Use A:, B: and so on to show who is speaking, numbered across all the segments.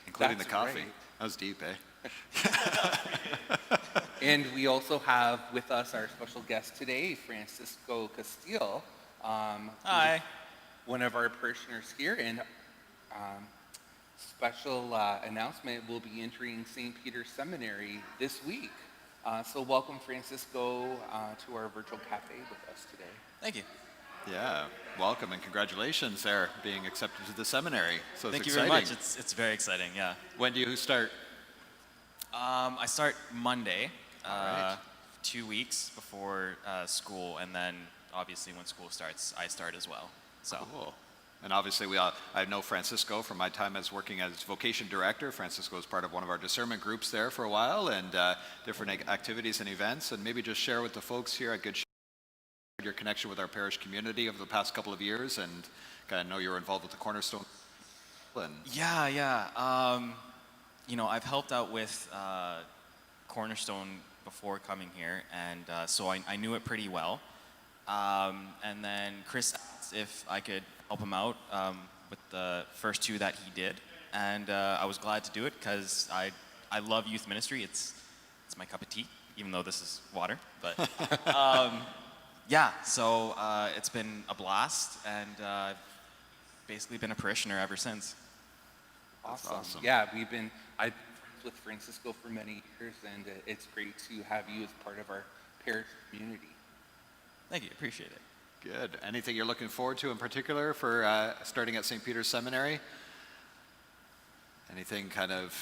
A: Including the
B: That's
A: coffee.
B: right.
A: That was deep, eh?
B: And we also have with us our special guest today, Francisco Castile, who is
C: Hi.
B: one of our parishioners here. And special announcement, we'll be entering St. Peter's Seminary this week. So welcome, Francisco, to our virtual cafe with us today.
C: Thank you.
A: Yeah, welcome and congratulations there, being accepted to the seminary. So it's
C: Thank you
A: exciting.
C: very much. It's very exciting. Yeah.
A: When do you start?
C: I start Monday,
A: All right.
C: 2 weeks before school, and then obviously when school starts, I start as well. So.
A: Cool. And obviously, I know Francisco from my time as working as vocation director. Francisco was part of one of our discernment groups there for a while, and different activities and events. And maybe just share with the folks here at Good Shepherd your connection with our parish community over the past couple of years, and kind of know you're involved with the Cornerstone. And
C: Yeah. I've helped out with Cornerstone before coming here, and so I knew it pretty well. And then Chris asked if I could help him out with the first two that he did, and I was glad to do it because I love youth ministry. It's my cup of tea, even though this is water. But yeah, so it's been a blast, and I've basically been a parishioner ever since.
A: Awesome.
B: Yeah, I've been friends with Francisco for many years, and it's great to have you as part of our parish community.
C: Thank you, appreciate it.
A: Good. Anything you're looking forward to in particular for starting at St. Peter's Seminary? Anything kind of...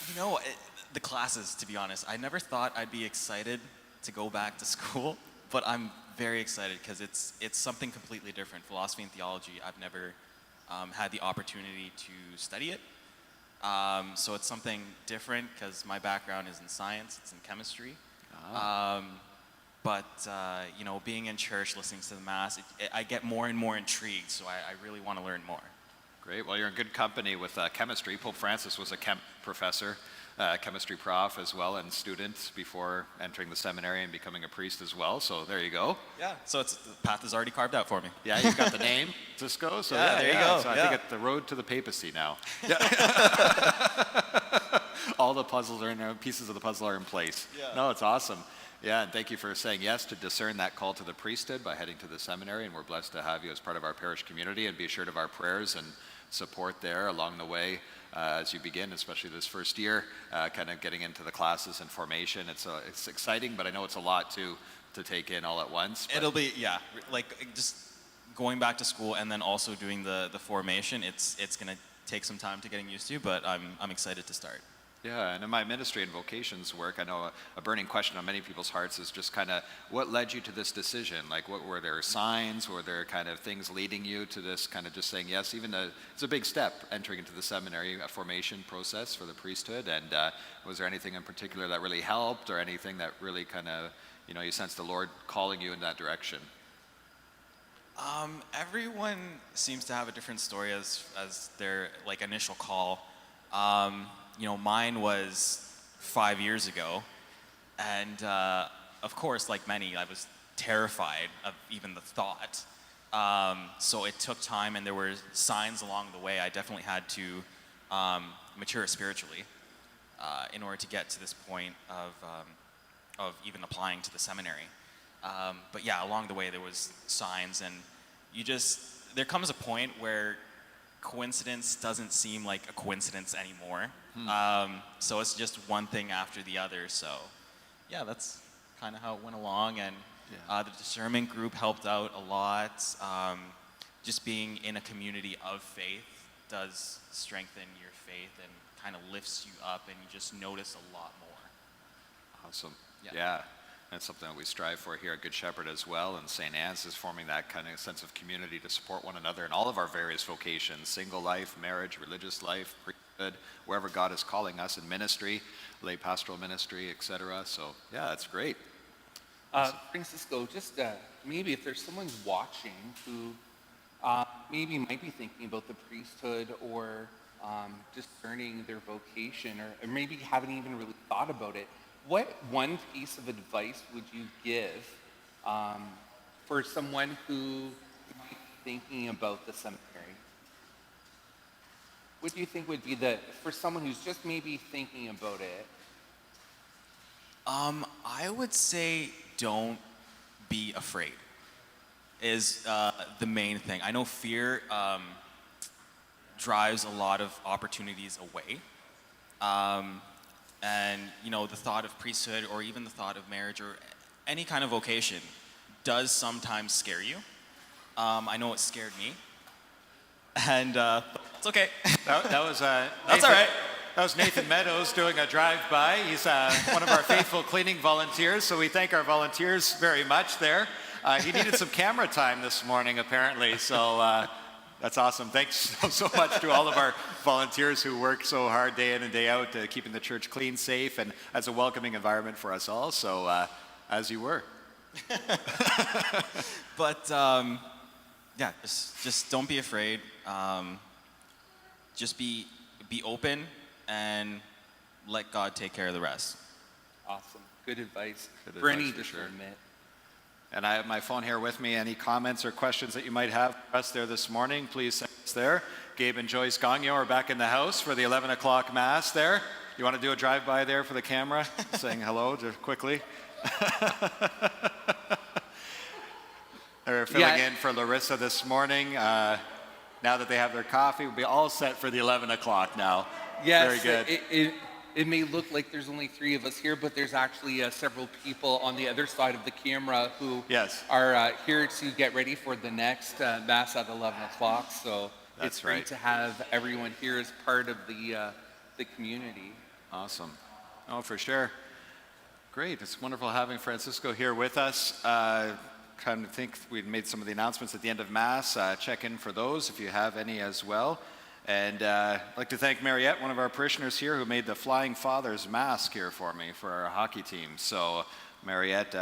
C: The classes, to be honest, I never thought I'd be excited to go back to school, but I'm very excited because it's something completely different. Philosophy and theology, I've never had the opportunity to study it. So it's something different because my background is in science, it's in chemistry. But being in church, listening to the Mass, I get more and more intrigued, so I really want to learn more.
A: Great. Well, you're in good company with chemistry. Pope Francis was a chem professor, chemistry prof as well, and student before entering the seminary and becoming a priest as well. So there you go.
C: Yeah. So the path is already carved out for me.
A: Yeah, you've got the name, Cisco. So
C: yeah, there you go.
A: So I think it's the road to the papacy now. Yeah. All the puzzles are in there, pieces of the puzzle are in place.
C: Yeah.
A: No, it's awesome. Yeah, and thank you for saying yes to discern that call to the priesthood by heading to the seminary, and we're blessed to have you as part of our parish community, and be assured of our prayers and support there along the way as you begin, especially this first year, kind of getting into the classes and formation. It's exciting, but I know it's a lot to take in all at once. But
C: It'll be, just going back to school and then also doing the formation, it's going to take some time to getting used to, but I'm excited to start.
A: Yeah, and in my ministry and vocations work, I know a burning question on many people's hearts is just kind of what led you to this decision? Like, what were there signs? Were there kind of things leading you to this kind of just saying yes? It's a big step entering into the seminary formation process for the priesthood. And was there anything in particular that really helped, or anything that really kind of, you sensed the Lord calling you in that direction?
C: Everyone seems to have a different story as their initial call. Mine was 5 years ago, and of course, like many, I was terrified of even the thought. So it took time, and there were signs along the way. I definitely had to mature spiritually in order to get to this point of even applying to the seminary. But yeah, along the way there was signs, and there comes a point where coincidence doesn't seem like a coincidence anymore. So it's just one thing after the other. So yeah, that's kind of how it went along. And the discernment group helped out a lot. Just being in a community of faith does strengthen your faith and kind of lifts you up, and you just notice a lot more.
A: Awesome. Yeah. That's something that we strive for here at Good Shepherd as well, and St. Anne's is forming that kind of sense of community to support one another in all of our various vocations: single life, marriage, religious life, priesthood, wherever God is calling us in ministry, lay pastoral ministry, etc. So yeah, that's great.
B: Francisco, just maybe if there's someone watching who maybe might be thinking about the priesthood, or discerning their vocation, or maybe haven't even really thought about it, what one piece of advice would you give for someone who might be thinking about the seminary? what do you think would be for someone who's just maybe thinking about it?
C: I would say don't be afraid is the main thing. I know fear drives a lot of opportunities away. And, the thought of priesthood or even the thought of marriage or any kind of vocation does sometimes scare you. I know it scared me. And it's okay.
A: That was
C: That's all right.
A: That was Nathan Meadows doing a drive-by. He's one of our faithful cleaning volunteers, so we thank our volunteers very much there. He needed some camera time this morning, apparently, so that's awesome. Thanks so much to all of our volunteers who work so hard day in and day out, keeping the church clean, safe, and as a welcoming environment for us all, so as you were.
C: But, yeah, just don't be afraid. Just be open and let God take care of the rest.
B: Awesome. Good advice.
A: Good
B: for
A: advice
B: any
A: for sure.
B: discernment.
A: And I have my phone here with me. Any comments or questions that you might have for us there this morning, please send us there. Gabe and Joyce Gagnon are back in the house for the 11 o'clock Mass there. You want to do a drive-by there for the camera, saying hello just quickly? They're filling in for Larissa this morning. Now that they have their coffee, we'll be all set for the 11 o'clock now.
B: Yes,
A: Very good.
B: It may look like there's only 3 of us here, but there's actually several people on the other side of the camera who are here to get ready for the next Mass at 11 o'clock. So it's great to have everyone here as part of the community.
A: Awesome. Oh, for sure. Great. It's wonderful having Francisco here with us. Kind of think we've made some of the announcements at the end of Mass. Check in for those if you have any as well. And I'd like to thank Mariette, one of our parishioners here, who made the Flying Fathers mask here for me for our hockey team. So Mariette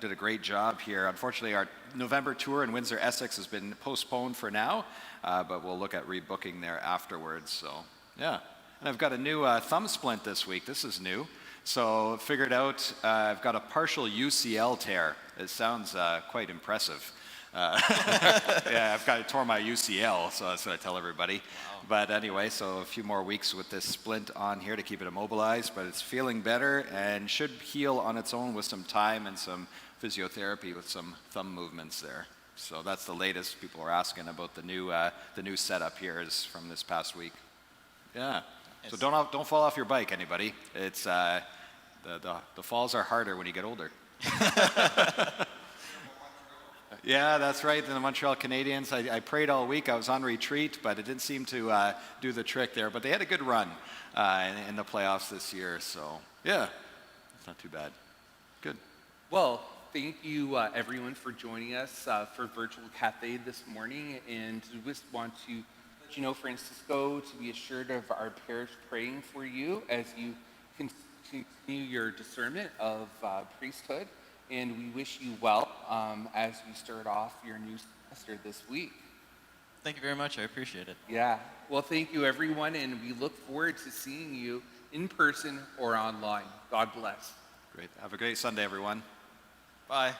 A: did a great job here. Unfortunately, our November tour in Windsor, Essex has been postponed for now, but we'll look at rebooking there afterwards. So, yeah. And I've got a new thumb splint this week. This is new. So figured out I've got a partial UCL tear. It sounds quite impressive. Yeah, I tore my UCL, so that's what I tell everybody. Wow. But anyway, so a few more weeks with this splint on here to keep it immobilized, but it's feeling better and should heal on its own with some time and some physiotherapy with some thumb movements there. So that's the latest. People are asking about the new setup here is from this past week. Yeah. So don't fall off your bike, anybody. It's the falls are harder when you get older. Yeah, that's right. And the Montreal Canadiens, I prayed all week. I was on retreat, but it didn't seem to do the trick there. But they had a good run in the playoffs this year. So, yeah, it's not too bad. Good.
B: Well, thank you, everyone, for joining us for Virtual Cafe this morning. And we just want to let you know, Francisco, to be assured of our parish praying for you as you continue your discernment of priesthood. And we wish you well as you start off your new semester this week.
C: Thank you very much. I appreciate it.
B: Yeah. Well, thank you, everyone, and we look forward to seeing you in person or online. God bless.
A: Great. Have a great Sunday, everyone.
C: Bye.